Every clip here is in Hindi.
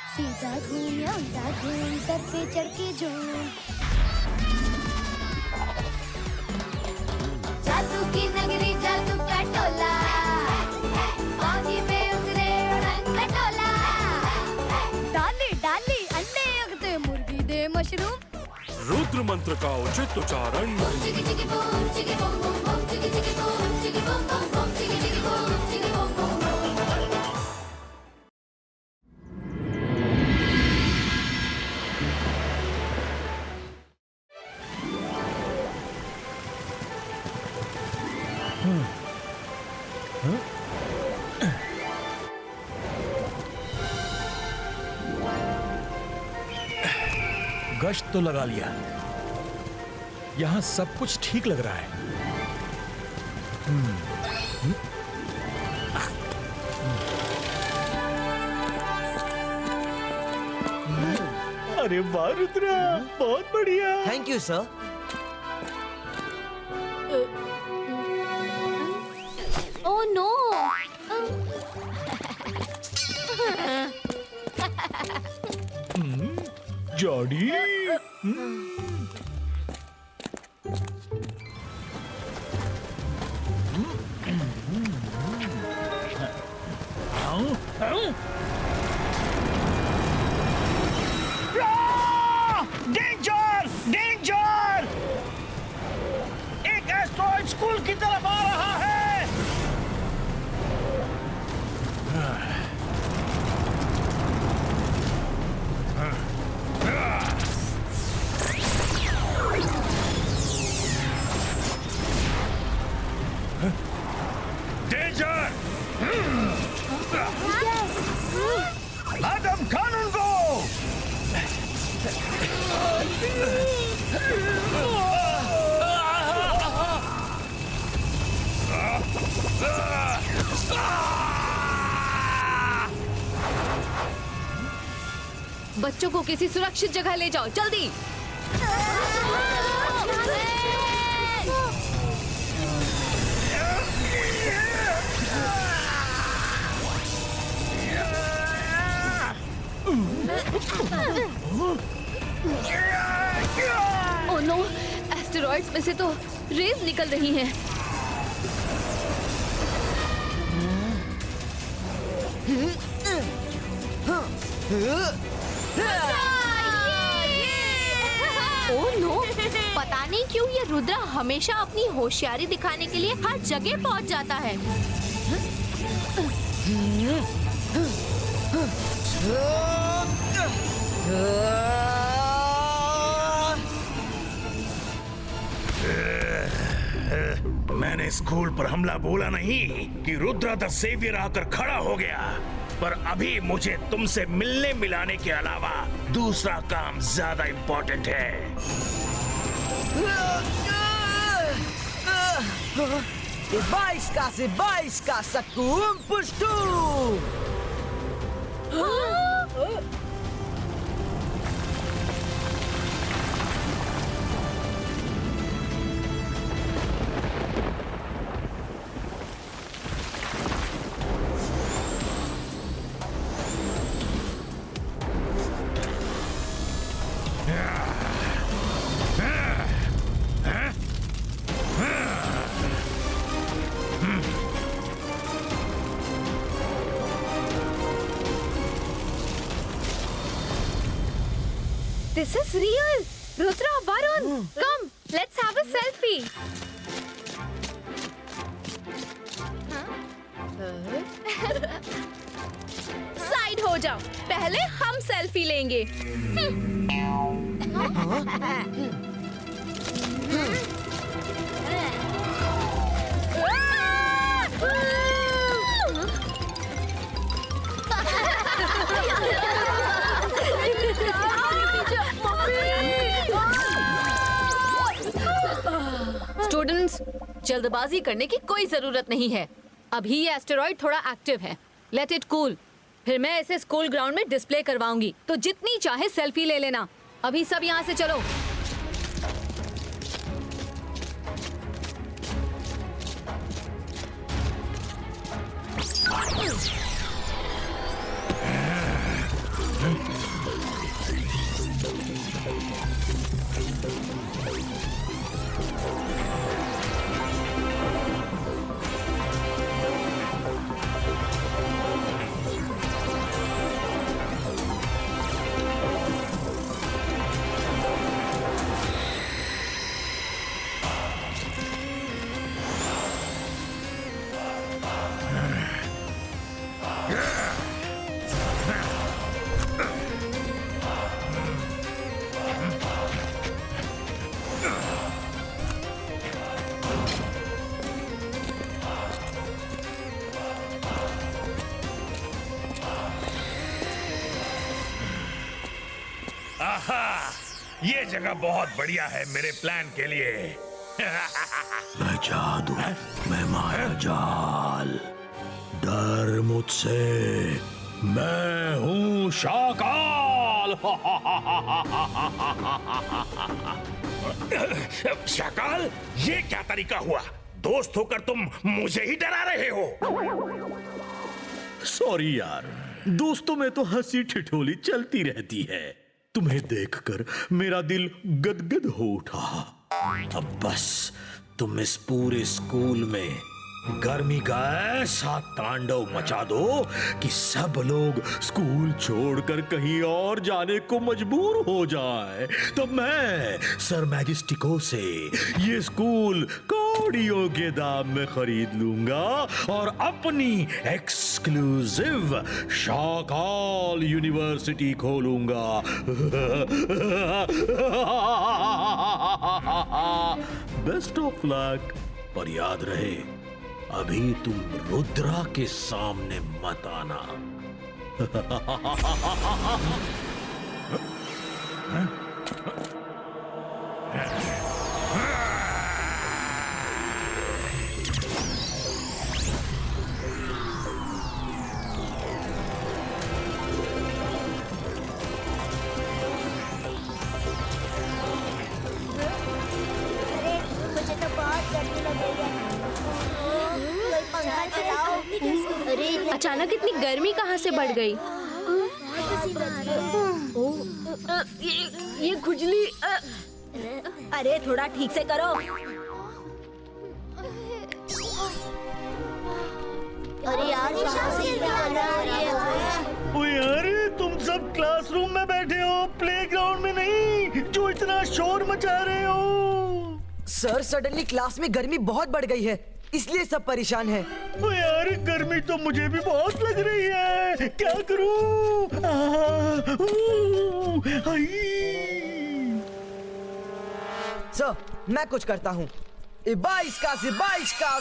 सीधा घूम या उल्टा घूम, सर पे चढ़ के झूम। जादू की नगरी, जादू का टोला, पानी में उतरे उड़न खटोला। डाली डाली अंडे उगते, मुर्गी दे मशरूम। रुद्र मंत्र का उचित उच्चारण। चिकी चिकी बूम, चिकी बूम बूम बूम, चिकी चिकी बूम, चिकी बूम बूम बूम, चिकी चिकी बूम, चिकी बूम बूम बूम। गश्त तो लगा लिया, यहां सब कुछ ठीक लग रहा है। अरे वाह रुद्रा, बहुत बढ़िया। Thank you sir. Oh no. Jodie, danger danger, एक एस्ट्रॉइड स्कूल की तरफ आ रहा है। डेंजर, मैडम कानून को। बच्चों को किसी सुरक्षित जगह ले जाओ, जल्दी। ओह नो, एस्टेरॉइड्स में से तो रेज निकल रही हैं। ओह नो, पता नहीं क्यों ये रुद्रा हमेशा अपनी होशियारी दिखाने के लिए हर जगह पहुंच जाता है। मैंने स्कूल पर हमला बोला नहीं कि रुद्रा द सेवियर आकर खड़ा हो गया, पर अभी मुझे तुमसे मिलने मिलाने के अलावा दूसरा काम ज्यादा इम्पोर्टेंट है। Se baisca sakum pushtu. This is real. Rudra, Varun, come. Let's have a selfie. Side हो जाओ. पहले हम सेल्फी लेंगे. स्टूडेंट्स, जल्दबाजी करने की कोई जरूरत नहीं है. अभी ये एस्टेरॉइड थोड़ा एक्टिव है. Let it cool. फिर मैं इसे स्कूल ग्राउंड में डिस्प्ले करवाऊंगी, तो जितनी चाहे सेल्फी ले लेना. अभी सब यहाँ से चलो. आहा, ये जगह बहुत बढ़िया है मेरे प्लान के लिए। मैं जादू, मैं माया जाल, डर मुझसे, मैं हूँ शाकाल। शाकाल, ये क्या तरीका हुआ? दोस्त होकर तुम मुझे ही डरा रहे हो। सॉरी यार, दोस्तों में तो हंसी ठिठोली चलती रहती है। तुम्हें देखकर मेरा दिल गदगद हो उठा। अब बस तुम इस पूरे स्कूल में गर्मी का ऐसा तांडव मचा दो कि सब लोग स्कूल छोड़कर कहीं और जाने को मजबूर हो जाए। तो मैं सर मैजेस्टिको से ये स्कूल कौड़ियों के दाम में खरीद लूंगा और अपनी एक्सक्लूसिव शाकाल यूनिवर्सिटी खोलूंगा। Best of luck. पर याद रहे, अभी तुम रुद्रा के सामने मत आना। मुझे तो बहुत गर्मी लग रही है। कोई पंखा चलाओ। अरे अचानक इतनी गर्मी कहाँ से बढ़ गई? ये खुजली। अरे थोड़ा ठीक से करो। अरे यार ओ यार, तुम सब क्लासरूम में बैठे हो, प्लेग्राउंड में नहीं, जो इतना शोर मचा रहे हो। सर, सडनली क्लास में गर्मी बहुत बढ़ गई है, इसलिए सब परेशान हैं। ओ यार, गर्मी तो मुझे भी बहुत लग रही है, क्या करूं? सर, मैं कुछ करता हूँ। इबाइस का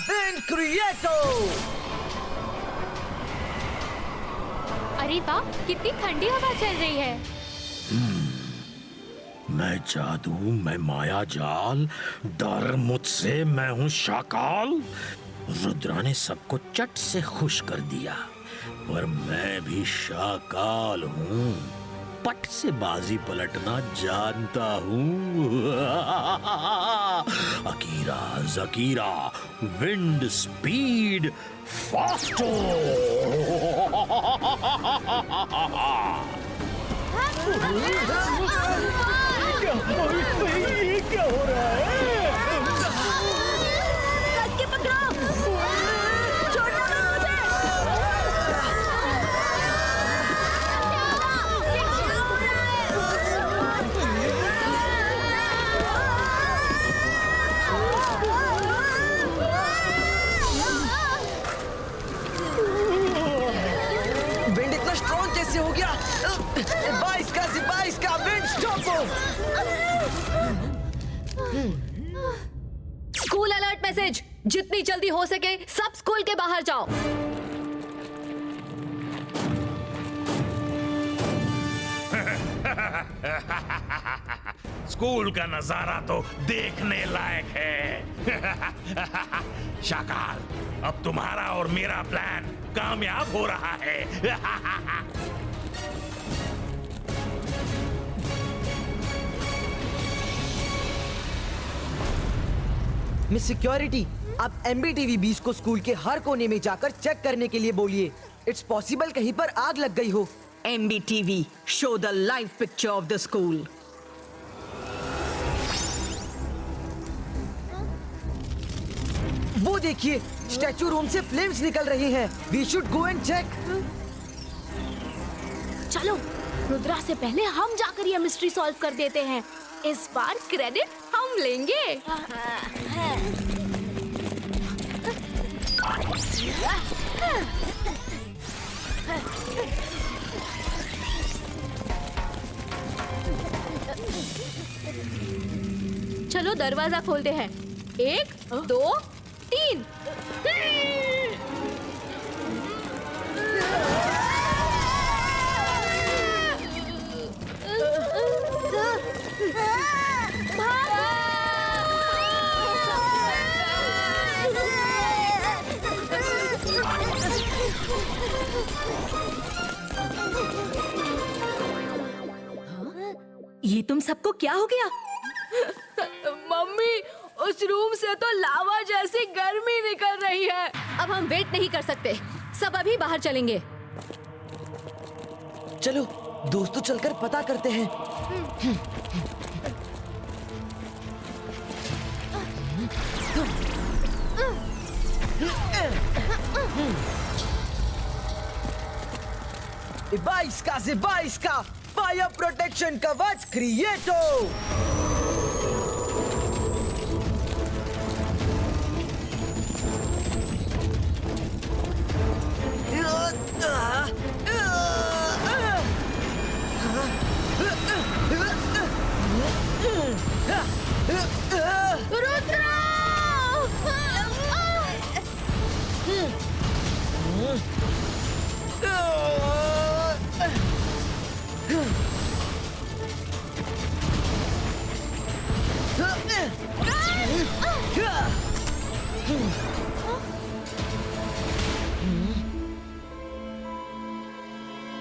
विंड क्रिएटो। अरे वाह, कितनी ठंडी हवा चल रही है। मैं जादू, मैं माया जाल, डर मुझसे, मैं हूँ शाकाल। रुद्रा ने सबको चट से खुश कर दिया, पर मैं भी शाकाल हूँ। पट से बाजी पलटना जानता हूँ। अकीरा जकीरा, विंड स्पीड फास्टो। ये क्या हो रहा है? कस के पकड़ो। छोड़ना मत मुझे। विंड इतना स्ट्रॉन्ग कैसे हो गया? बाईस का wind stop. School alert message, जितनी जल्दी हो सके सब स्कूल के बाहर जाओ। स्कूल का नजारा तो देखने लायक है। शाकाल, अब तुम्हारा और मेरा प्लान कामयाब हो रहा है। मिस सिक्योरिटी, आप MBTV 20 को स्कूल के हर कोने में जाकर चेक करने के लिए बोलिए। इट्स पॉसिबल कहीं पर आग लग गई हो। MBTV, show the live picture of the school. वो देखिए, स्टैचू रूम से फ्लेम्स निकल रही हैं। We should go and check. चलो, रुद्रा से पहले हम जाकर ये मिस्ट्री सॉल्व कर देते हैं। इस बार क्रेडिट हम लेंगे। चलो दरवाजा खोलते हैं। 1, 2, 3। ये तुम सबको क्या हो गया? मम्मी, उस रूम से तो लावा जैसी गर्मी निकल रही है। अब हम वेट नहीं कर सकते, सब अभी बाहर चलेंगे। चलो दोस्तों, चलकर पता करते हैं। बाईस का फायर प्रोटेक्शन कवच क्रिएटो।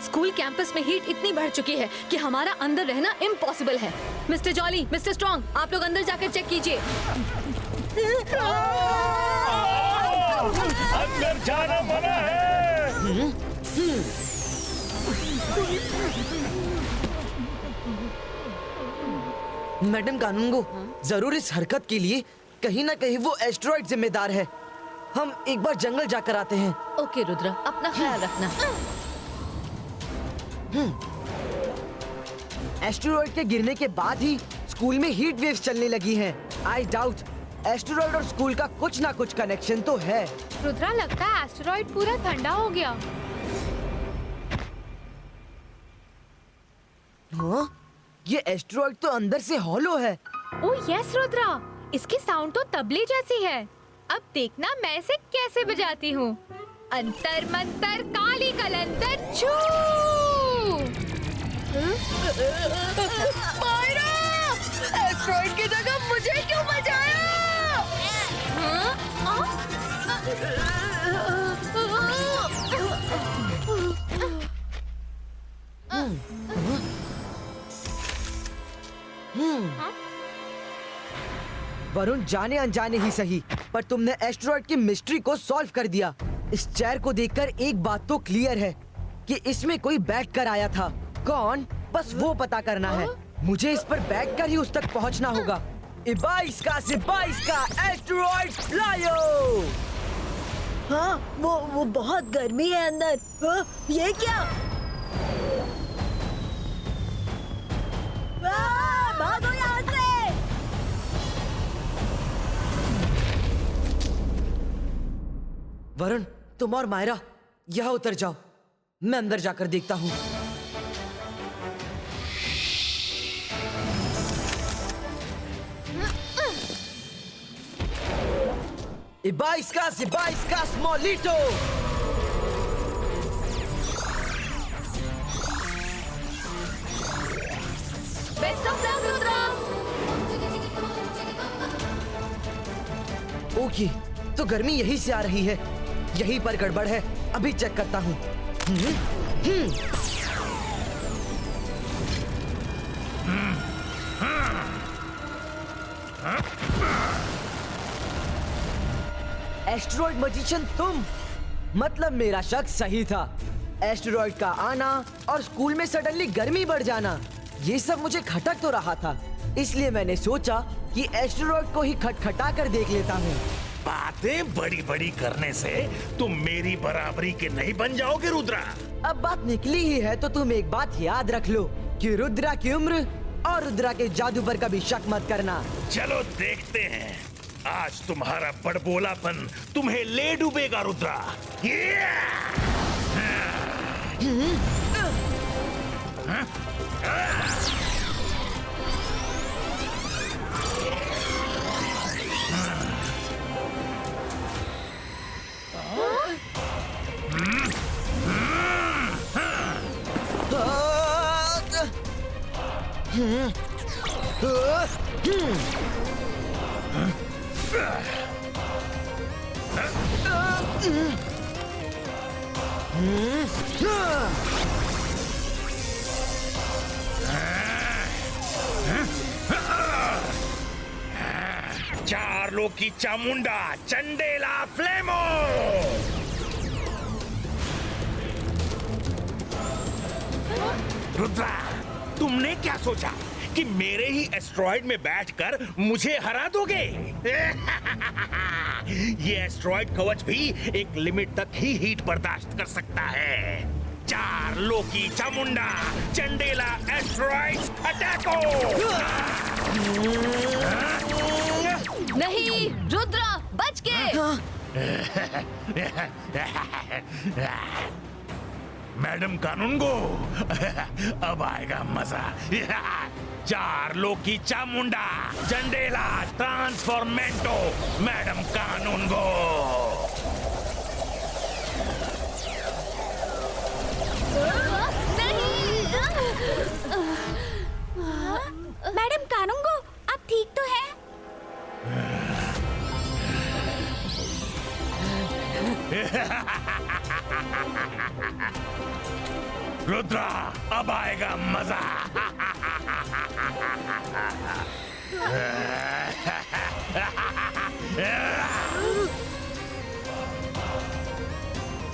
स्कूल कैंपस में हीट इतनी बढ़ चुकी है कि हमारा अंदर रहना इम्पॉसिबल है। मिस्टर जॉली, मिस्टर स्ट्रॉन्ग, आप लोग अंदर जाकर चेक कीजिए। अंदर जाना मना है। मैडम कानूनगो, जरूर इस हरकत के लिए कहीं ना कहीं वो एस्टेरॉइड जिम्मेदार है। हम एक बार जंगल जाकर आते हैं। ओके रुद्रा, अपना ख्याल रखना। एस्टेरॉइड के गिरने के बाद ही स्कूल में हीट वेव्स चलने लगी हैं। आई डाउट एस्टेरॉइड और स्कूल का कुछ ना कुछ कनेक्शन तो है। रुद्रा, लगता है एस्टेरॉइड पूरा ठंडा हो गया। हाँ? ये एस्टेरॉइड तो अंदर से हॉलो है। ओह यस रुद्रा, इसकी साउंड तो तबले जैसी है। अब देखना मैं इसे कैसे बजाती हूँ। अंतर मंतर काली कलंतर छू। मायरा, एस्टेरॉइड की जगह मुझे क्यों बजाया? वरुण, जाने अनजाने ही सही, पर तुमने एस्टेरॉइड की मिस्ट्री को सॉल्व कर दिया। इस चेयर को देखकर एक बात तो क्लियर है कि इसमें कोई बैठ कर आया था। कौन, बस वो पता करना है। मुझे इस पर बैठकर ही उस तक पहुंचना होगा। 22 का एस्टेरॉइड लायो। हाँ, वो बहुत गर्मी है अंदर। हाँ, ये क्या? भागो यहाँ से! वरुण, तुम और मायरा यहाँ उतर जाओ, मैं अंदर जाकर देखता हूँ। बाईस का स्मॉलिटो। Best of luck Rudra. Okay, तो गर्मी यहीं से आ रही है। यहीं पर गड़बड़ है, अभी चेक करता हूँ। एस्टेरॉइड मैजिशियन तुम, मतलब मेरा शक सही था। एस्टेरॉइड का आना और स्कूल में सडनली गर्मी बढ़ जाना, ये सब मुझे खटक तो रहा था। इसलिए मैंने सोचा कि एस्टेरॉइड को ही खटखटा कर देख लेता हूँ। बातें बड़ी बड़ी करने से तुम मेरी बराबरी के नहीं बन जाओगे रुद्रा। अब बात निकली ही है तो तुम एक बात याद रख लो कि रुद्रा की उम्र और रुद्रा के जादू पर कभी शक मत करना। चलो देखते हैं, आज तुम्हारा बड़बोलापन तुम्हें ले डूबेगा रुद्रा। लोकी चामुंडा चंडेला फ्लेमो। रुद्रा, तुमने क्या सोचा कि मेरे ही एस्ट्रॉइड में बैठकर मुझे हरा दोगे? ये एस्ट्रॉइड कवच भी एक लिमिट तक ही हीट बर्दाश्त कर सकता है। 4 लोकी चामुंडा चंडेला एस्ट्रॉइड्स अटैको। नहीं रुद्रा, बच के। मैडम कानूनगो, अब आएगा मजा। 4 लोकी चामुंडा चंडेला ट्रांसफॉर्मेंटो मैडम कानूनगो। मैडम कानूंगो, आप ठीक तो हैं? रुद्रा, अब आएगा मजा।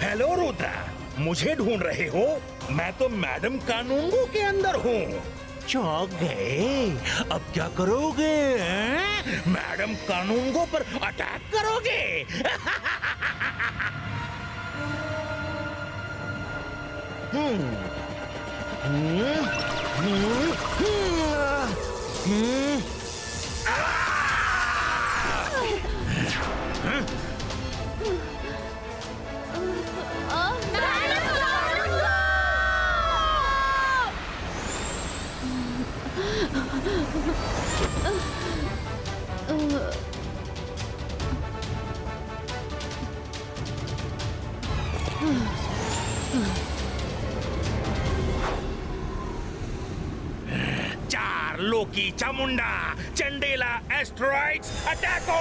हेलो रुद्रा, मुझे ढूंढ रहे हो? मैं तो मैडम कानूनगो के अंदर हूँ। चौंक गए? अब क्या करोगे? मैडम कानूनगो पर अटैक करोगे? लोकी चामुंडा चंडेला एस्ट्रॉइड्स अटैको।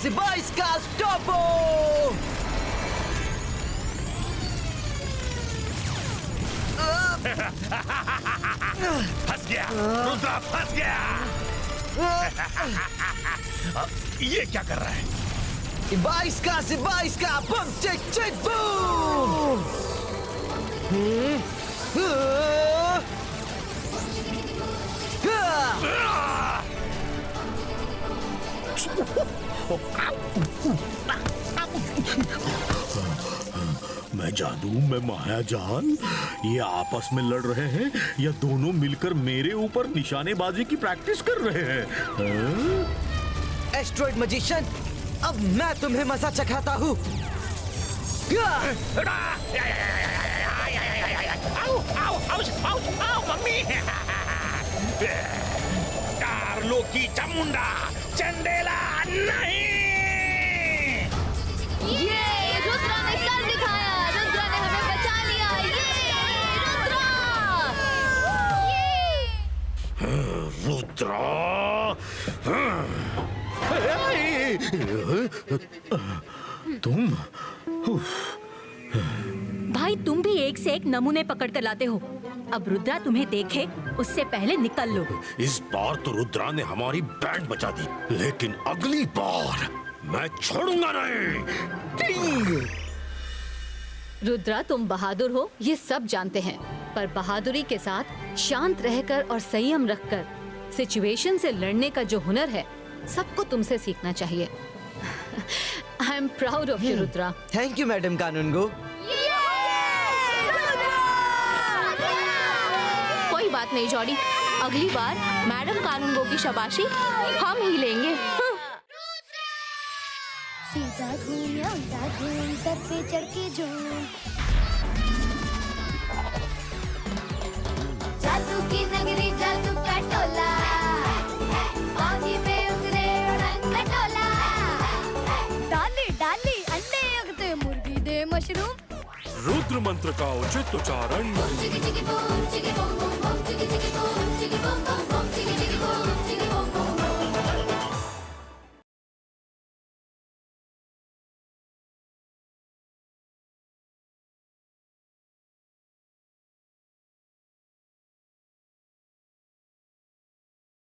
Ibaiskas, Topo! फंस गया, रुद्रा फंस गया। ये क्या कर रहा है? Ibaiskas, bum, check, boom! मैं जादू, मैं मायाजाल, ये आपस में लड़ रहे हैं या दोनों मिलकर मेरे ऊपर निशानेबाजी की प्रैक्टिस कर रहे हैं? एस्ट्रॉइड मजिशियन, अब मैं तुम्हें मजा चखाता हूँ। मम्मी, 4 लोकी चामुंडा चंडेला नहीं। ये रुद्रा ने कर दिखाया, रुद्रा ने हमें बचा लिया। ये रुद्रा, तुम भाई, तुम भी एक से एक नमूने पकड़ कर लाते हो। अब रुद्रा तुम्हें देखे उससे पहले निकल लो। इस बार तो रुद्रा ने हमारी बैंड बचा दी, लेकिन अगली बार मैं छोड़ूंगा नहीं। रुद्रा, तुम बहादुर हो, ये सब जानते हैं, पर बहादुरी के साथ शांत रहकर और संयम रखकर सिचुएशन से लड़ने का जो हुनर है, सबको तुमसे सीखना चाहिए। I am proud of you Rudra. Thank you madam Kanungo. कोई बात नहीं जॉडी, अगली बार मैडम कानूनगो की शाबाशी हम ही लेंगे। सीधा घूम या उल्टा घूम, सर पे चढ़ के झूम। जादू की नगरी, जादू का टोला, बागी में उतरे उड़न खटोला। रुद्र मंत्र का उचित उच्चारण। चिकी चिकी बूम चिकी बूम बूम